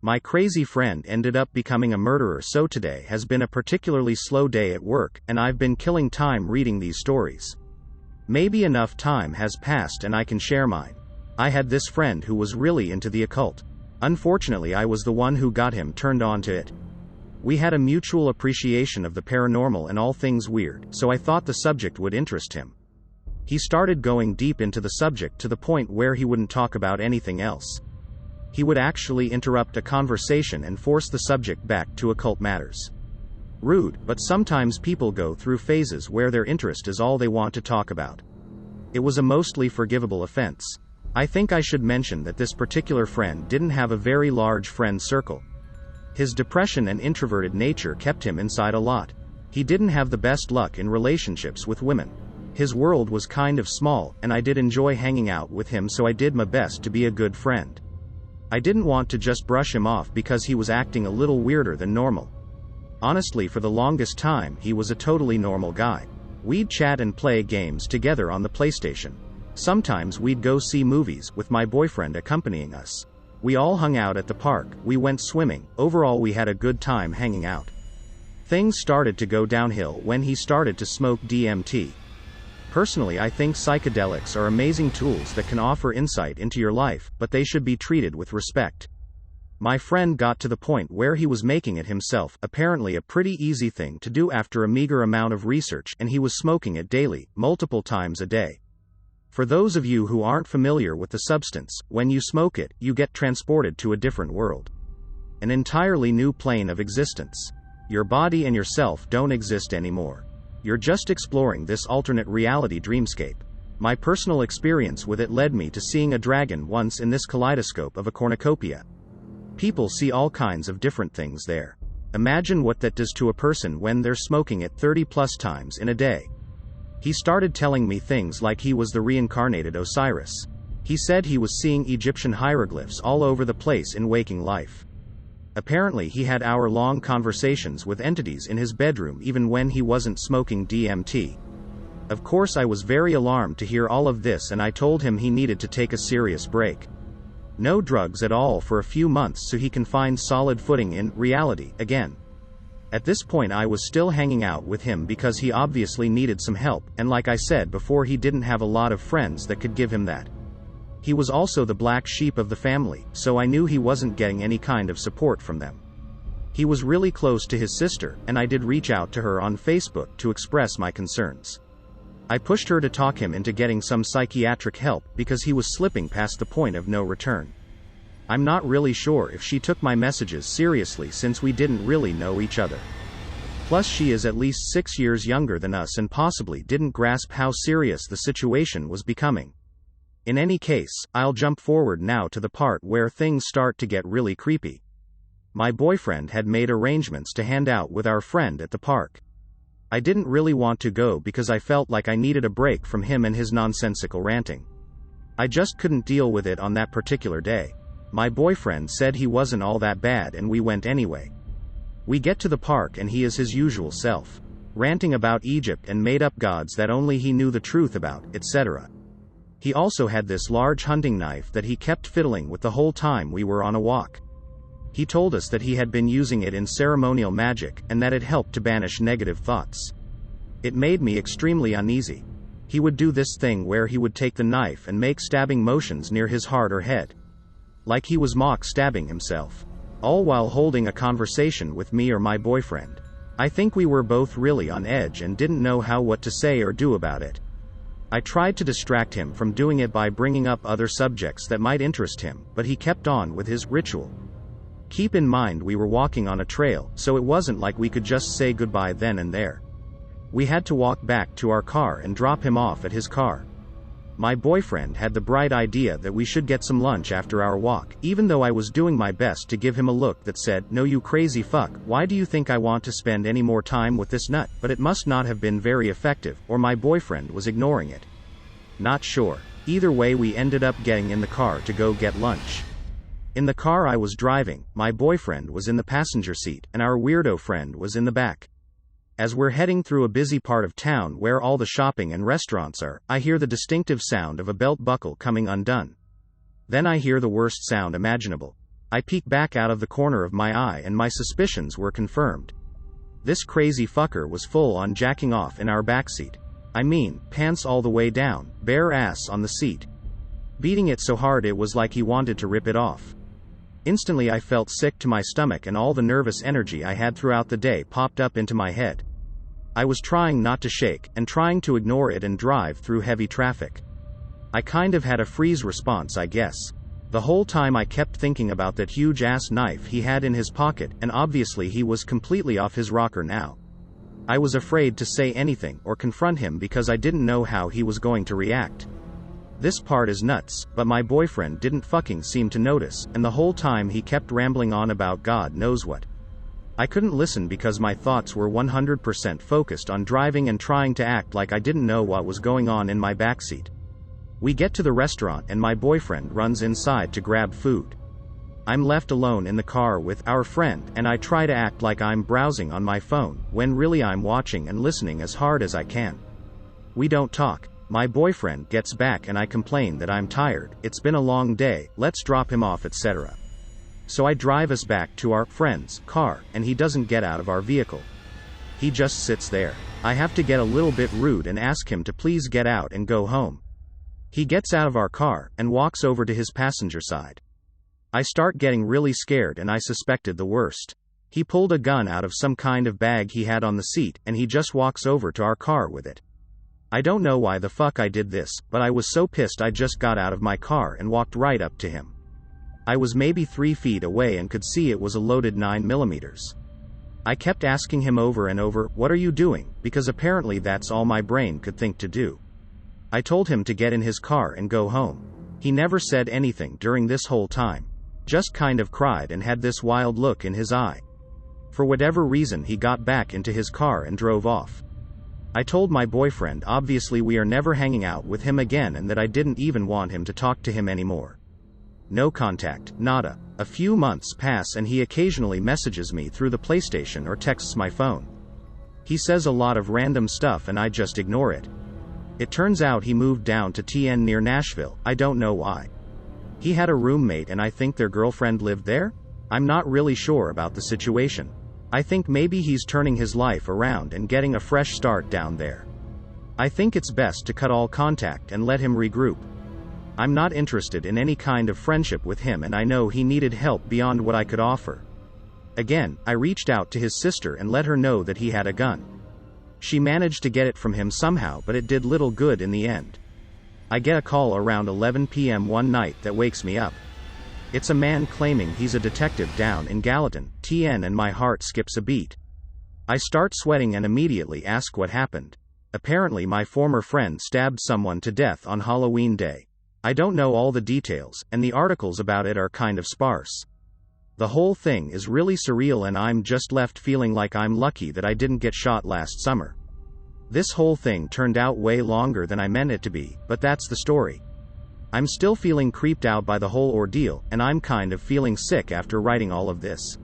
My crazy friend ended up becoming a murderer, so today has been a particularly slow day at work, and I've been killing time reading these stories. Maybe enough time has passed and I can share mine. I had this friend who was really into the occult. Unfortunately, I was the one who got him turned on to it. We had a mutual appreciation of the paranormal and all things weird, so I thought the subject would interest him. He started going deep into the subject to the point where he wouldn't talk about anything else. He would actually interrupt a conversation and force the subject back to occult matters. Rude, but sometimes people go through phases where their interest is all they want to talk about. It was a mostly forgivable offense. I think I should mention that this particular friend didn't have a very large friend circle. His depression and introverted nature kept him inside a lot. He didn't have the best luck in relationships with women. His world was kind of small, and I did enjoy hanging out with him, so I did my best to be a good friend. I didn't want to just brush him off because he was acting a little weirder than normal. Honestly, for the longest time, he was a totally normal guy. We'd chat and play games together on the PlayStation. Sometimes we'd go see movies, with my boyfriend accompanying us. We all hung out at the park, we went swimming, overall we had a good time hanging out. Things started to go downhill when he started to smoke DMT. Personally, I think psychedelics are amazing tools that can offer insight into your life, but they should be treated with respect. My friend got to the point where he was making it himself, apparently a pretty easy thing to do after a meager amount of research, and he was smoking it daily, multiple times a day. For those of you who aren't familiar with the substance, when you smoke it, you get transported to a different world. An entirely new plane of existence. Your body and yourself don't exist anymore. You're just exploring this alternate reality dreamscape. My personal experience with it led me to seeing a dragon once in this kaleidoscope of a cornucopia. People see all kinds of different things there. Imagine what that does to a person when they're smoking it 30 plus times in a day. He started telling me things like he was the reincarnated Osiris. He said he was seeing Egyptian hieroglyphs all over the place in waking life. Apparently he had hour-long conversations with entities in his bedroom even when he wasn't smoking DMT. Of course, I was very alarmed to hear all of this, and I told him he needed to take a serious break. No drugs at all for a few months so he can find solid footing in reality again. At this point I was still hanging out with him because he obviously needed some help, and like I said before, he didn't have a lot of friends that could give him that. He was also the black sheep of the family, so I knew he wasn't getting any kind of support from them. He was really close to his sister, and I did reach out to her on Facebook to express my concerns. I pushed her to talk him into getting some psychiatric help because he was slipping past the point of no return. I'm not really sure if she took my messages seriously since we didn't really know each other. Plus, she is at least 6 years younger than us and possibly didn't grasp how serious the situation was becoming. In any case, I'll jump forward now to the part where things start to get really creepy. My boyfriend had made arrangements to hang out with our friend at the park. I didn't really want to go because I felt like I needed a break from him and his nonsensical ranting. I just couldn't deal with it on that particular day. My boyfriend said he wasn't all that bad, and we went anyway. We get to the park and he is his usual self, ranting about Egypt and made-up gods that only he knew the truth about, etc. He also had this large hunting knife that he kept fiddling with the whole time we were on a walk. He told us that he had been using it in ceremonial magic, and that it helped to banish negative thoughts. It made me extremely uneasy. He would do this thing where he would take the knife and make stabbing motions near his heart or head. Like he was mock-stabbing himself. All while holding a conversation with me or my boyfriend. I think we were both really on edge and didn't know what to say or do about it. I tried to distract him from doing it by bringing up other subjects that might interest him, but he kept on with his ritual. Keep in mind we were walking on a trail, so it wasn't like we could just say goodbye then and there. We had to walk back to our car and drop him off at his car. My boyfriend had the bright idea that we should get some lunch after our walk, even though I was doing my best to give him a look that said, "No, you crazy fuck, why do you think I want to spend any more time with this nut?" But it must not have been very effective, or my boyfriend was ignoring it. Not sure. Either way, we ended up getting in the car to go get lunch. In the car I was driving, my boyfriend was in the passenger seat, and our weirdo friend was in the back. As we're heading through a busy part of town where all the shopping and restaurants are, I hear the distinctive sound of a belt buckle coming undone. Then I hear the worst sound imaginable. I peeked back out of the corner of my eye and my suspicions were confirmed. This crazy fucker was full on jacking off in our backseat. I mean, pants all the way down, bare ass on the seat. Beating it so hard it was like he wanted to rip it off. Instantly I felt sick to my stomach and all the nervous energy I had throughout the day popped up into my head. I was trying not to shake, and trying to ignore it and drive through heavy traffic. I kind of had a freeze response, I guess. The whole time I kept thinking about that huge ass knife he had in his pocket, and obviously he was completely off his rocker now. I was afraid to say anything or confront him because I didn't know how he was going to react. This part is nuts, but my boyfriend didn't fucking seem to notice, and the whole time he kept rambling on about God knows what. I couldn't listen because my thoughts were 100% focused on driving and trying to act like I didn't know what was going on in my backseat. We get to the restaurant and my boyfriend runs inside to grab food. I'm left alone in the car with our friend, and I try to act like I'm browsing on my phone, when really I'm watching and listening as hard as I can. We don't talk. My boyfriend gets back and I complain that I'm tired, it's been a long day, let's drop him off, etc. So I drive us back to our friend's car, and he doesn't get out of our vehicle. He just sits there. I have to get a little bit rude and ask him to please get out and go home. He gets out of our car, and walks over to his passenger side. I start getting really scared and I suspected the worst. He pulled a gun out of some kind of bag he had on the seat, and he just walks over to our car with it. I don't know why the fuck I did this, but I was so pissed I just got out of my car and walked right up to him. I was maybe 3 feet away and could see it was a loaded 9mm. I kept asking him over and over, "What are you doing?" because apparently that's all my brain could think to do. I told him to get in his car and go home. He never said anything during this whole time. Just kind of cried and had this wild look in his eye. For whatever reason he got back into his car and drove off. I told my boyfriend obviously we are never hanging out with him again and that I didn't even want him to talk to him anymore. No contact, nada. A few months pass and he occasionally messages me through the PlayStation or texts my phone. He says a lot of random stuff and I just ignore it. It turns out he moved down to TN near Nashville, I don't know why. He had a roommate and I think their girlfriend lived there? I'm not really sure about the situation. I think maybe he's turning his life around and getting a fresh start down there. I think it's best to cut all contact and let him regroup. I'm not interested in any kind of friendship with him and I know he needed help beyond what I could offer. Again, I reached out to his sister and let her know that he had a gun. She managed to get it from him somehow, but it did little good in the end. I get a call around 11 p.m. one night that wakes me up. It's a man claiming he's a detective down in Gallatin, TN, and my heart skips a beat. I start sweating and immediately ask what happened. Apparently my former friend stabbed someone to death on Halloween Day. I don't know all the details, and the articles about it are kind of sparse. The whole thing is really surreal and I'm just left feeling like I'm lucky that I didn't get shot last summer. This whole thing turned out way longer than I meant it to be, but that's the story. I'm still feeling creeped out by the whole ordeal, and I'm kind of feeling sick after writing all of this.